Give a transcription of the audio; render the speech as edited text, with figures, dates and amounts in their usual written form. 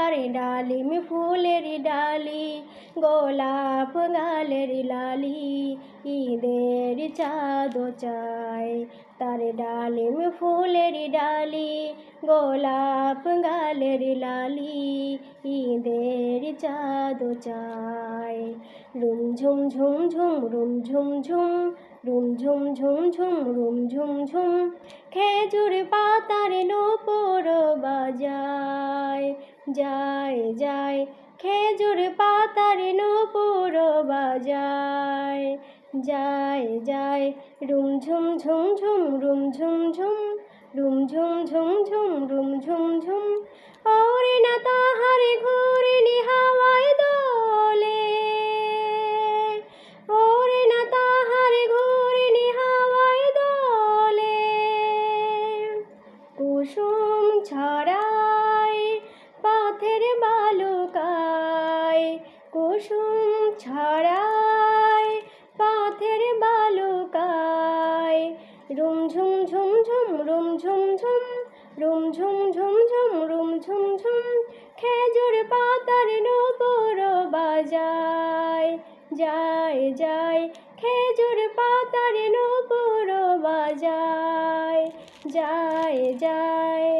পাতার ডালিম ফুলের ডালি, গোলাপ গালের লালি, ঈদের চাঁদ চায়। তার ডালিম ফুলের ডালি, গোলাপ গালের লালি, ঈদের চাঁদ চায়। রুম ঝুম ঝুম ঝুম রুম ঝুম ঝুম, রুম ঝুম ঝুম ঝুম রুম ঝুম ঝুম, খেজুর পাতার নূপুর বাজায়, যায় যায় খেজুর পাতার নূপুর বাজায়, যায় যায়। রুম ঝুম ঝুম ঝুম রুম ঝুম ঝুম, রুম ঝুম ঝুম ঝুম রুম ঝুম ঝুম, ওরে না তাহার ঘূর্ণি হাওয়ায় দোলে, ওরে না তাহার ঘূর্ণি হাওয়ায় দোলে। কুসুম ছড়ায় পথের বালুকায়, কুসুম ছড়ায় পথের বালুকায়। রুম ঝুম ঝুম ঝুম রুম ঝুম ঝুম, রুম ঝুম ঝুম ঝুম রুম ঝুম ঝুম, খেজুর পাতার নূপুর বাজায়, যায় যায় খেজুর পাতার নূপুর বাজায়, যায় যায়।